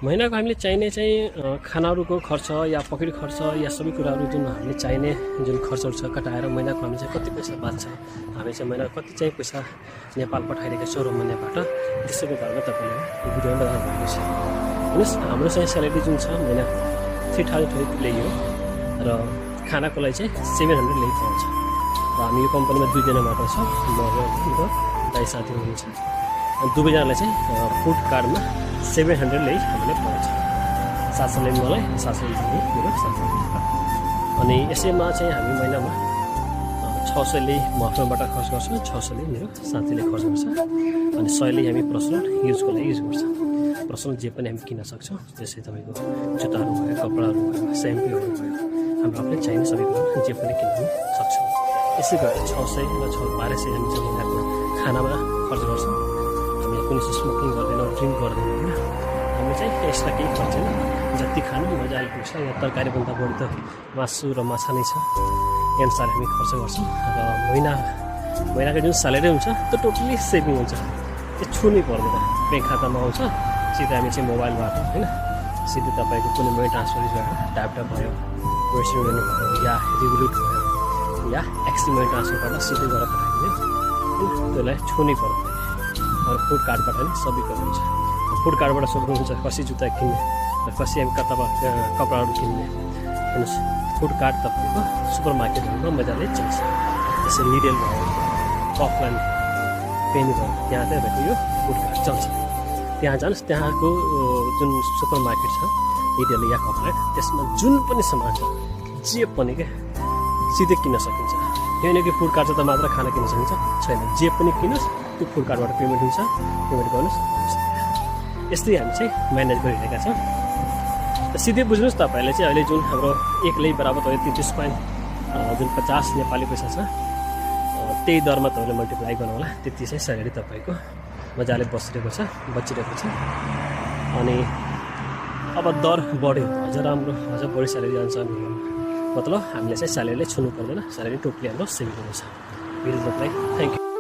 महिनाको हामीले चाहिने चाहिँ खानाहरूको खर्च या पकेट खर्च या सबै कुराहरू जुन हामीले चाहिने जुन खर्चहरू छ कटाएर महिनाको हामी चाहिँ कति पैसा बाँच्छ, हामी चाहिँ महिनाको कति चाहिँ पैसा नेपाल पठाइरहेका छौँ रोमानियाबाट, त्यसैको बारेमा तपाईँले भिडियोमा बताउनु भएको छ। हेर्नुहोस्, हाम्रो चाहिँ स्यालेरी जुन छ महिना 3000 ल्याइयो र खानाको लागि चाहिँ 700 ल्याइ पाउँछ। र हामी यो कम्पनीमा 2 जना मात्र छ, म र दाइ साथी हुनुहुन्छ। अनि दुवैजनालाई चाहिँ फुड कार्डमा 700 ल्याइ हामीले पाउँछ। 700 ल्याइ मलाई, 700 ल्याइ मेरो साथी। अनि यसैमा चाहिँ हामी महिनामा 600 ल्याइ म आफ्नोबाट खर्च गर्छु, 600 ल्याइ मेरो साथीले खर्च गर्छ। अनि 100 ल्याइ हामी पर्सनल युजको लागि युज गर्छ। पर्सनल जे पनि हामी किन्न सक्छौँ, जस्तै तपाईँको जुत्ताहरू भयो, कपडाहरू भयो, सेम्पूहरू भयो, हाम्रो आफूले चाहिने सबै कुराहरू जे पनि किन्न सक्छौँ। यसै गरेर 600 वा 1200 हामी चाहिँ महिनाको खानामा खर्च गर्छौँ। हामी कुनै स्मोकिङ गर्दैनौँ, ड्रिङ्क गर्दैनौँ होइन। हामी चाहिँ एक्स्ट्रा केही खर्च छैन, जति खानु मजाले पुग्छ। यहाँ तरकारीभन्दा बढी त मासु र माछा नै छ, अनुसार हामी खर्च गर्छौँ। र महिनाको जुन स्यालेरी हुन्छ त्यो टोटली सेभिङ हुन्छ, त्यो छुनै पर्दैन। ब्याङ्क खातामा आउँछ, सिधै हामी चाहिँ मोबाइलबाट होइन, सिधै तपाईँको कुनै मनी ट्रान्सफर गरेर ट्यापट्याप भयो, वेस्टर्न युनियन भयो या रिभोल्युट भयो या एक्सिस मनी ट्रान्सफरबाट सिधै गरेर पठाइदियो होइन, त्यसलाई छुनै पर्दैन। अरू फुड कार्डबाट नि सबै कुरो हुन्छ। फुड कार्डबाट सक्नुहुन्छ कसी जुत्ता किन्ने र कसी हामी कपडाहरू किन्ने। हेर्नुहोस्, फुड कार्ड तपाईँको सुपर मार्केटहरूमा मजाले चल्छ। जस्तै लिडेल भयो, कफलाइन, पेनी भयो, त्यहाँ चाहिँ तपाईँको यो फुड कार्ड चल्छ। त्यहाँ जानुहोस्, त्यहाँको जुन सुपर मार्केट छ लिडेल या कफलाइन, त्यसमा जुन पनि सामान छ जे पनि क्या सिधै किन्न सकिन्छ। होइन कि फुड कार्ड छ त मात्र खाना किन्न सकिन्छ, छैन। जे पनि किन्नुहोस् त्यो फुड कार्डबाट पेमेन्ट हुन्छ, पेमेन्ट गर्नुहोस्। यस्तै हामी चाहिँ म्यानेज गरिरहेका छौँ। र सिधै बुझ्नुहोस्, तपाईँहरूले चाहिँ अहिले जुन हाम्रो 1 ल्याइ बराबर भयो 33 पोइन्ट जुन 50 नेपाली पैसा छ, त्यही दरमा तपाईँले मल्टिप्लाई गर्नु होला। त्यति चाहिँ स्यालेरी तपाईँको मजाले बचिरहेको छ। अनि अब दर बढ्यो, अझ राम्रो, अझ बढी स्यालेरी जान्छ। मतलब हामीले चाहिँ स्यालेरीले छुनु पर्दैन, स्यालेरी टोटली हाम्रो सेभिङ हुन्छ। भिडियो तपाईँलाई थ्याङ्क यू।